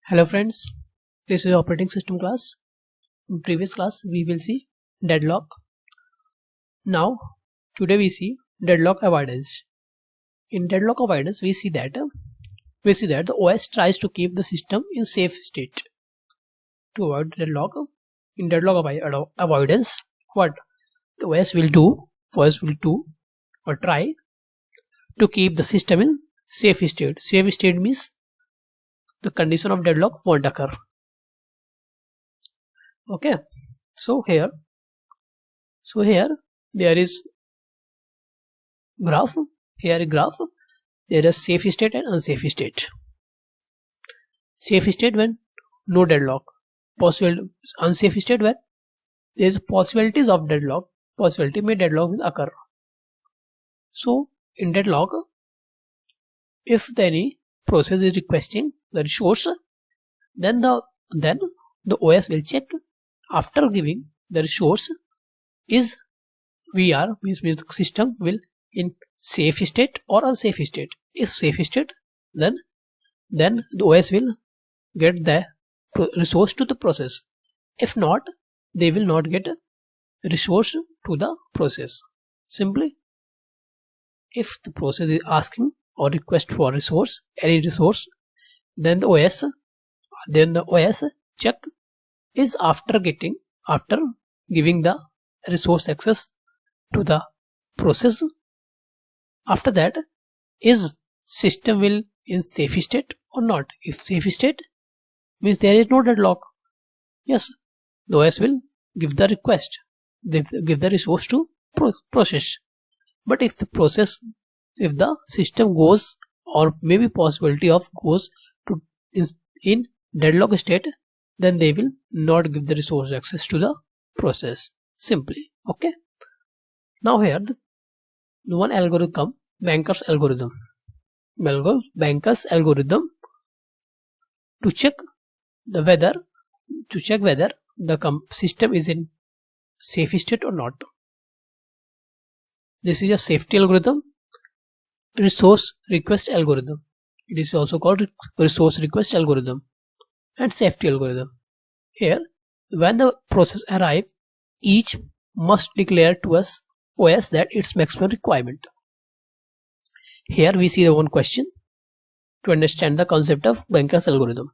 Hello friends, this is operating system class. In previous class we will see deadlock. Now today we see deadlock avoidance. In deadlock avoidance we see that the OS tries to keep the system in safe state. To avoid deadlock, in deadlock avoidance, what the OS will do or try to keep the system in safe state. Safe state means the condition of deadlock won't occur. Okay, so here there is graph. Here a graph. There is safe state and unsafe state. Safe state when no deadlock. Possible unsafe state when there is possibilities of deadlock. Possibility may deadlock will occur. So in deadlock, if any process is requesting the resource, then the OS will check after giving the resource is means the system will in safe state or unsafe state. If safe state, then the OS will get the resource to the process. If not, they will not get a resource to the process. Simply, if the process is asking or request for resource, any resource, then the OS check is after giving the resource access to the process. After that, is system will in safe state or not? If safe state means there is no deadlock, yes, the OS will give the request, give the resource to process. But if the system goes, or maybe possibility of goes to in deadlock state, then they will not give the resource access to the process. Simply, okay. Now here the one algorithm, Banker's algorithm, to check whether the system is in safe state or not. This is a safety algorithm, resource request algorithm. It is also called resource request algorithm and safety algorithm. Here, when the process arrives, each must declare to us OS that its maximum requirement. Here we see the one question to understand the concept of Banker's algorithm.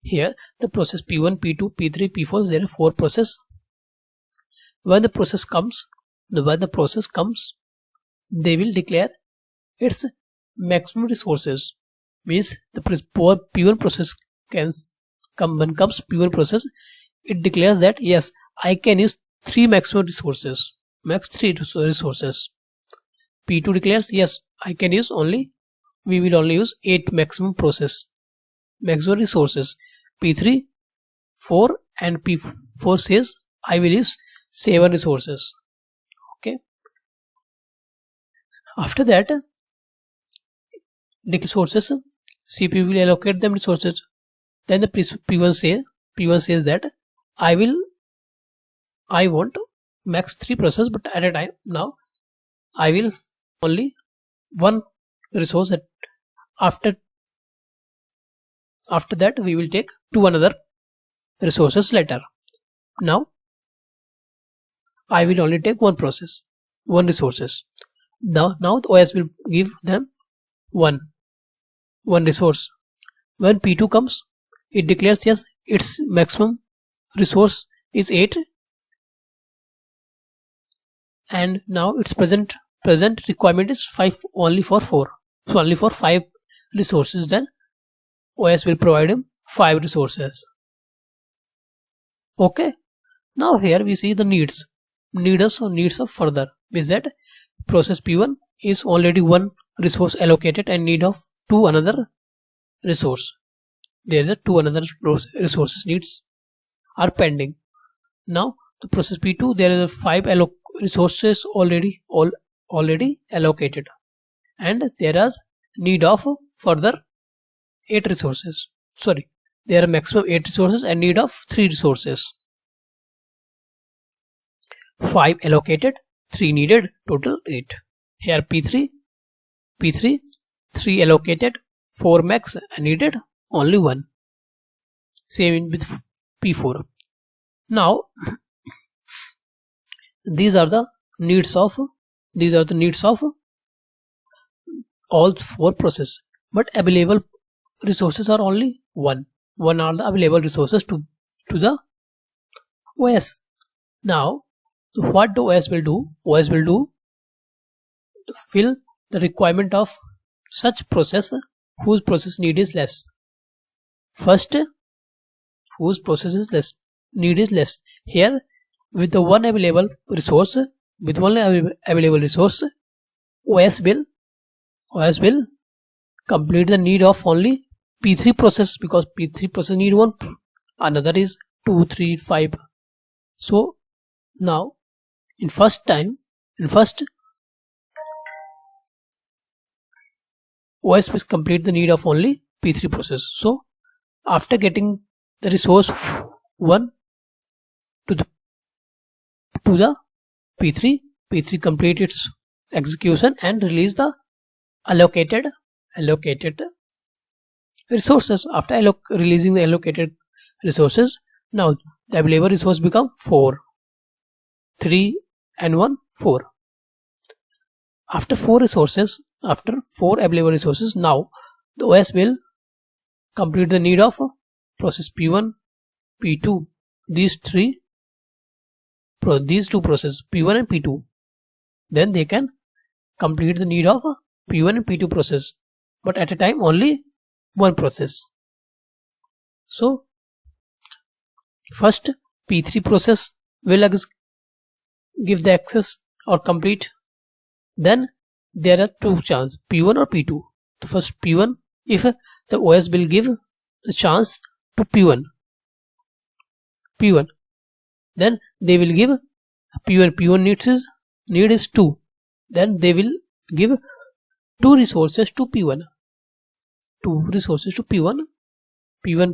Here the process P1, P2, P3, P4, there are 4 processes. When the process comes, they will declare its maximum resources. Means the P1 process when comes P1 process, it declares that yes, I can use 3 maximum resources, max 3 resources. P2 declares yes, I can use we will only use 8 maximum resources. P3, 4 and P4 says I will use 7 resources. Okay. After that, the resources CPU will allocate them resources. Then the P1 says that I want max 3 processes, but at a time now I will only 1 resource. After that we will take 2 another resources later. Now I will only take 1 resources. Now the OS will give them one resource. When P2 comes, it declares yes, its maximum resource is 8, and now its present requirement is 5 only for 4. So only for 5 resources, then OS will provide him 5 resources. Okay. Now here we see the needs of further. Means that process P1 is already 1 resource allocated and need of 2 another resource. There are 2 another resources needs are pending. Now the process P2, there are 5 resources already allocated, and there is need of further 8 resources. Sorry, there are maximum 8 resources and need of 3 resources. 5 allocated, 3 needed, total 8. Here P3 3 allocated, 4 max and needed only 1. same with P4. Now these are the needs of all four processes, but available resources are only one are the available resources to the OS. Now what the OS will do to fill the requirement of such process whose process need is less. First, whose process is less, need is less. Here, with the one available resource, OS will complete the need of only P3 process, because P3 process need one, another is 2, 3, 5. So now in first OS will complete the need of only P3 process. So after getting the resource 1 to the P3 complete its execution and release the allocated resources. After releasing the allocated resources, now the available resource become 4. 3 and 1, 4. After 4 available resources, now the OS will complete the need of process P1, P2. These two processes, P1 and P2. Then they can complete the need of P1 and P2 process, but at a time only one process. So first P3 process will give the access or complete. Then there are two chances, P1 or P2. The first P1, if the OS will give the chance to P1, then they will give P1 need is 2. Then they will give 2 resources to P1. P1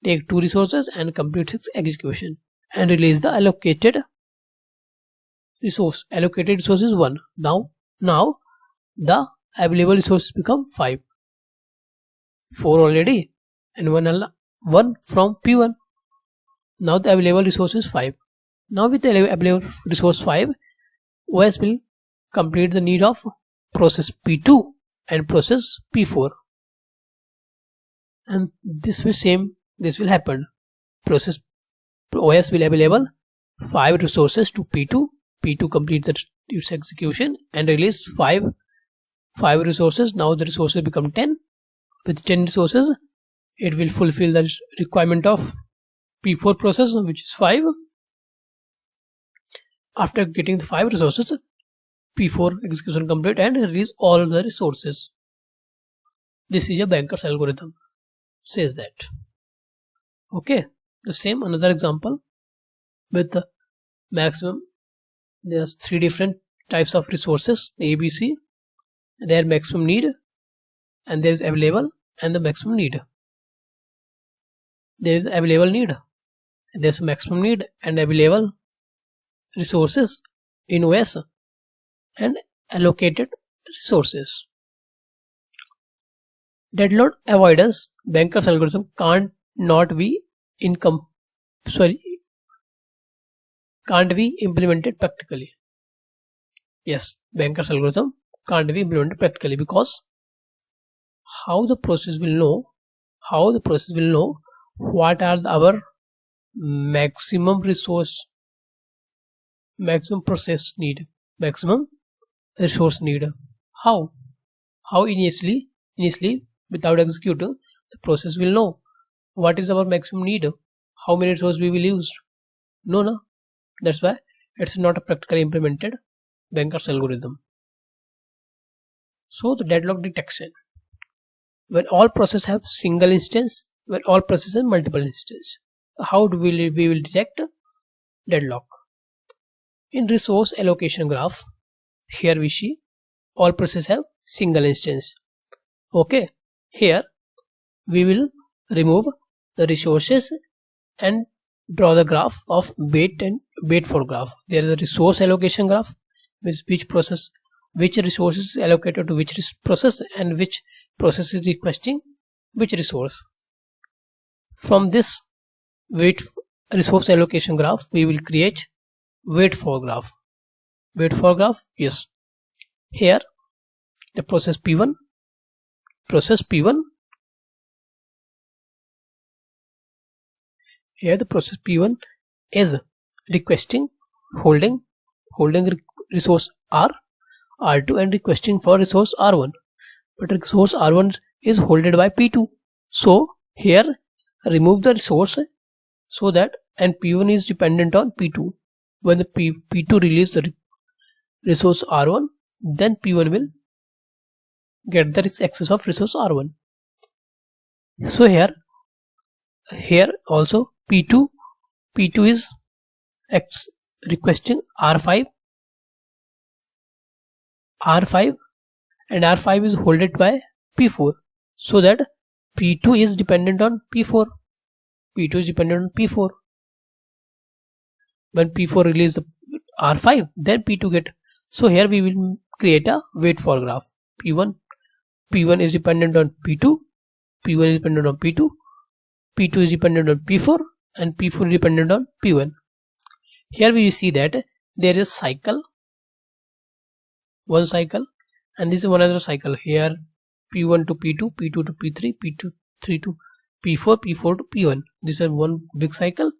take 2 resources and complete its execution and release the allocated resource. Allocated resource is 1. Now the available resources become 5. 4 already and 1 from P1. Now the available resource is 5. Now with the available resource 5, OS will complete the need of process P2 and process P4. And this will happen. OS will available 5 resources to P2. P2 complete its execution and release 5 resources. Now the resources become 10. With 10 resources, it will fulfill the requirement of P4 process, which is 5. After getting the 5 resources, P4 execution complete and release all the resources. This is a Banker's algorithm, says that. Okay, the same another example with the maximum. There's 3 different types of resources, A, B, C. Their maximum need, and there is available and the maximum need. There is available need, there's maximum need and available resources in OS and allocated resources. Deadlock avoidance, Banker's algorithm can't be implemented practically. Yes, Banker's algorithm can't be implemented practically, because how the process will know what are our maximum resource need. How initially without executing, the process will know what is our maximum need, how many resources we will use. No, that's why it's not a practically implemented Banker's algorithm. So the deadlock detection, when all processes have single instance, when all processes have multiple instances, how do we will detect deadlock? In resource allocation graph, here we see all processes have single instance. Okay, here we will remove the resources and draw the graph of wait for graph. There is a resource allocation graph, which resource is allocated to which process and which process is requesting which resource. From this resource allocation graph, we will create wait for graph. Wait for graph, yes. Here the process P1, here the process P1 is requesting holding resource R2 and requesting for resource R1, but resource R1 is holded by P2. So here remove the resource so that, and P1 is dependent on P2. When the P2 release the resource R1, then P1 will get the access of resource R1. So here also P2 is requesting R5, and R5 is holded by P4, so that P2 is dependent on P4. When P4 release the R5, then P2 get. So here we will create a wait for graph. P1 is dependent on P2, P1 is dependent on P2, P2 is dependent on P4, and P4 is dependent on P1. Here we see that there is a cycle, one cycle, and this is one other cycle. Here P1 to P2, P2 to P3, P3 to P4, P4 to P1. This is one big cycle,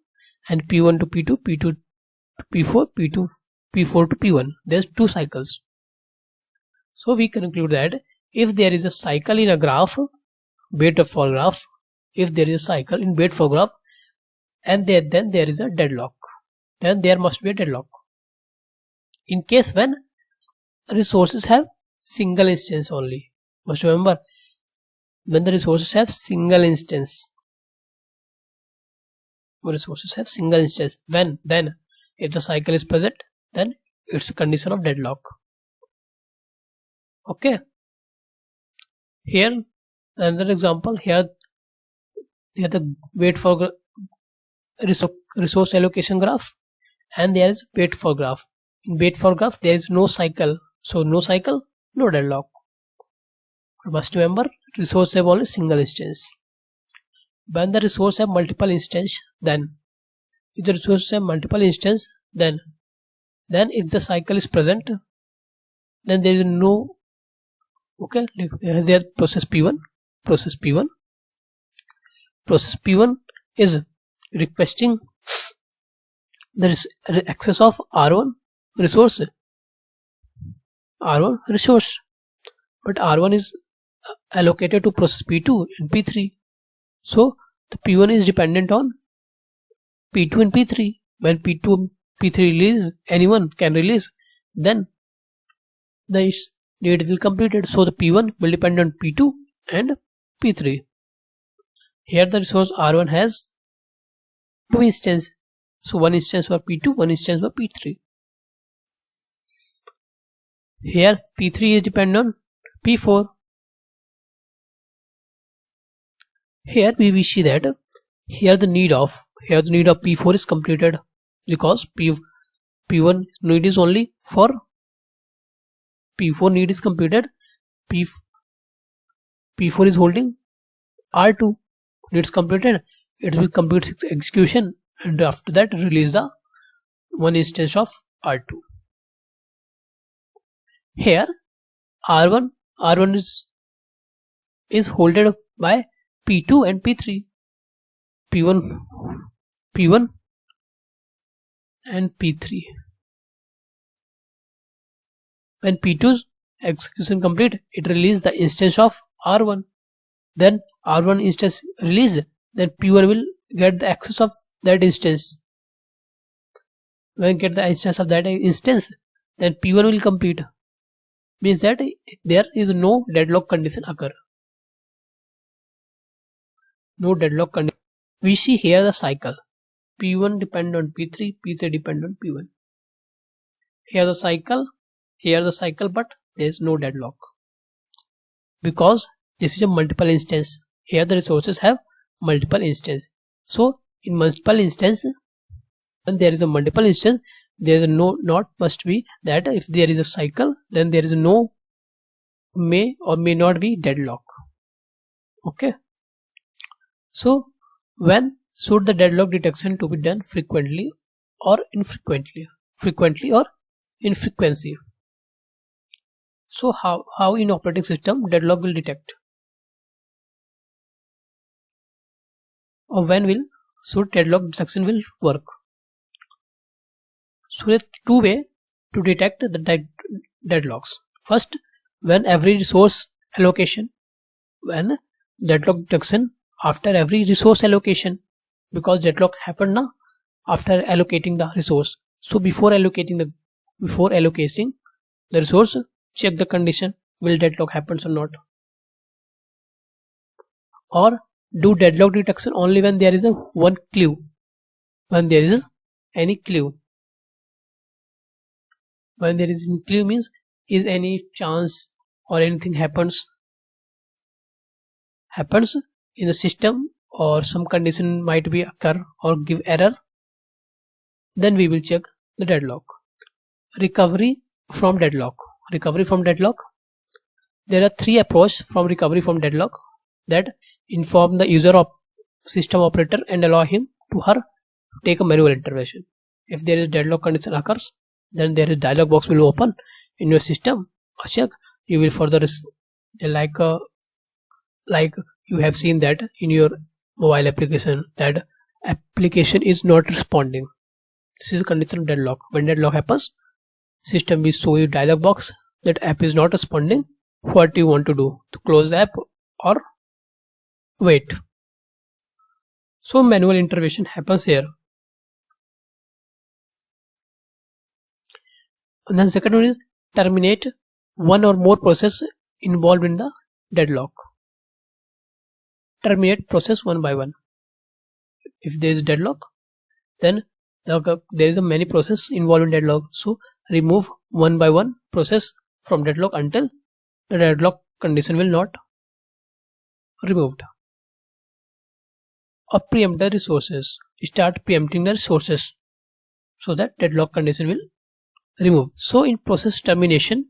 and P1 to P2, P2 to P4, P4 to P1. There's two cycles. So we conclude that if there is a cycle in a graph, wait for graph, if there is a cycle in wait for graph, and then there is a deadlock, then there must be a deadlock. In case when resources have single instance only, must remember, when the resources have single instance, then if the cycle is present, then it's a condition of deadlock. Okay, here another example. Here the wait for resource allocation graph, and there is wait for graph. In wait for graph there is no cycle, so no cycle, no deadlock. You must remember, resource have only single instance. When the resource have multiple instance, then if the resource have multiple instance, then if the cycle is present, then there is no. Okay, there process P1 is requesting the access of R1 resource, but R1 is allocated to process P2 and P3. So the P1 is dependent on P2 and P3. When P2 and P3 release, anyone can release, then the need will completed. So the P1 will depend on P2 and P3. Here the resource R1 has two instances. So one instance for P2, one instance for P3. Here P3 is dependent on P4. Here we will see that here the need of P4 is completed, because P1 need is only for P4 need is completed. P4 is holding R2, needs completed. It will complete its execution, and after that release the one instance of R2. Here R1 is holded by P2 and P3. P1 and P3. When P2's execution complete, it release the instance of R1. Then R1 instance release, then P1 will get the access of that instance. When get the instance of that instance, then P1 will complete. Means that there is no deadlock condition occur. No deadlock condition. We see here the cycle. P1 depend on P3, P3 depend on P1. Here the cycle, but there is no deadlock, because this is a multiple instance. Here the resources have multiple instance. So in multiple instance, when there is a multiple instance, there is not must be that if there is a cycle, then there is no may or may not be deadlock. Okay. So when should the deadlock detection to be done frequently or infrequently? Frequently or in frequency. So how in operating system deadlock will detect, or when will should deadlock detection will work? So there are two ways to detect the deadlocks. First, when every resource allocation, when deadlock detection after every resource allocation, because deadlock happened now after allocating the resource. So before allocating the resource, check the condition, will deadlock happens or not. Or do deadlock detection only when there is a one clue, when there is any clue. When there is any clue means is any chance or anything happens in the system, or some condition might be occur or give error, then we will check the deadlock. Recovery from deadlock. There are three approaches from recovery from deadlock that inform the user of system operator and allow him to her to take a manual intervention. If there is deadlock condition occurs, then there is dialog box will open in your system. Check, you will further like you have seen that in your mobile application, that application is not responding. This is a condition of deadlock. When deadlock happens, system will show you dialog box that app is not responding. What you want to do, to close the app or wait. So manual intervention happens here. And then second one is terminate one or more process involved in the deadlock. Terminate process one by one. If there is deadlock, then there is a many process involved in deadlock. So remove one by one process from deadlock until the deadlock condition will not removed. Or preempt the resources. Start preempting the resources so that deadlock condition will remove. So in process termination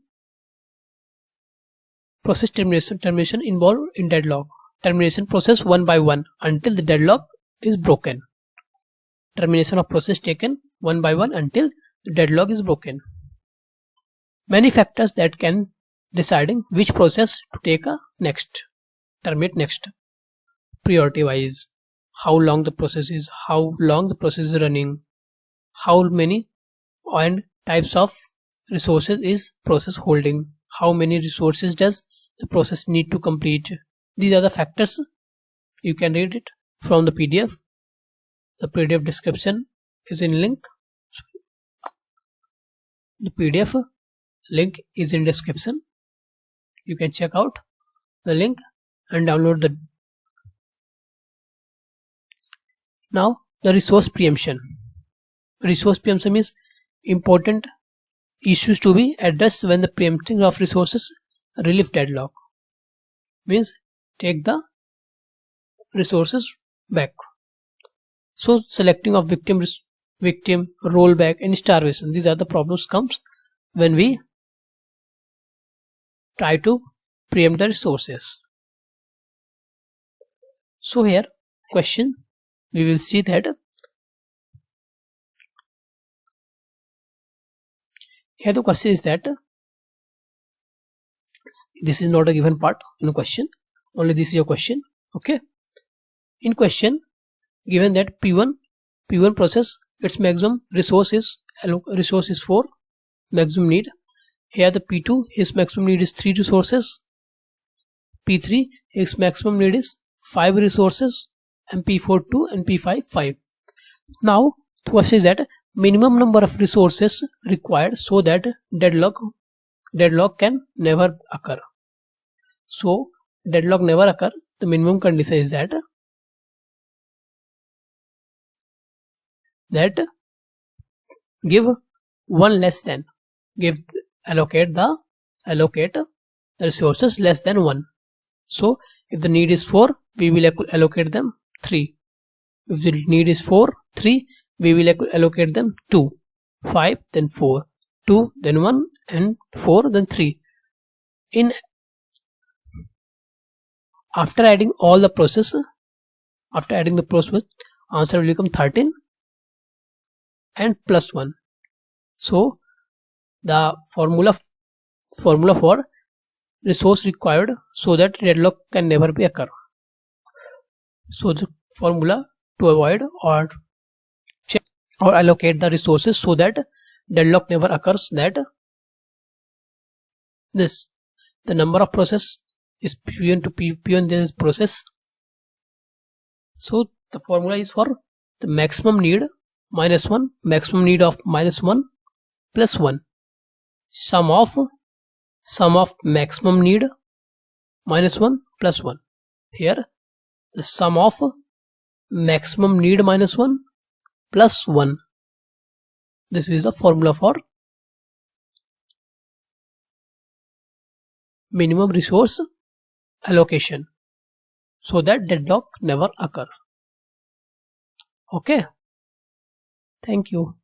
involved in deadlock. Termination process one by one until the deadlock is broken. Termination of process taken one by one until the deadlock is broken. Many factors that can deciding which process to take a next, terminate next. Priority wise, how long the process is, running, how many and types of resources is process holding, how many resources does the process need to complete. These are the factors. You can read it from the PDF. The PDF description is in link. The PDF link is in description. You can check out the link and download the. Now the resource preemption. Resource preemption is important issues to be addressed when the preempting of resources relieve deadlock. Means take the resources back. So selecting of victim, rollback and starvation. These are the problems comes when we try to preempt the resources. So here question, we will see that here the question is that this is not a given part in the question, only this is your question. Okay, in question given that P1 process, its maximum resource is 4 maximum need. Here the P2, his maximum need is 3 resources. P3, his maximum need is 5 resources, and P4 2 and P5 5. Now the question is that minimum number of resources required so that deadlock can never occur. So deadlock never occur. The minimum condition is that give one less than, allocate the resources less than 1. So if the need is 4, we will allocate them 3. If the need is 3, we will allocate them 2, 5, then 4, 2, then 1, and 4, then 3. After adding the process answer will become 13 and plus 1. So the formula for resource required so that deadlock can never be occur. So the formula to avoid or check or allocate the resources so that deadlock never occurs, that the number of process is P1 to P1 this process. So the formula is for the maximum need minus 1, maximum need of minus 1 plus 1, sum of maximum need minus 1 plus 1. Here the sum of maximum need minus 1 plus 1. This is the formula for minimum resource allocation so that deadlock never occurs. Okay, thank you.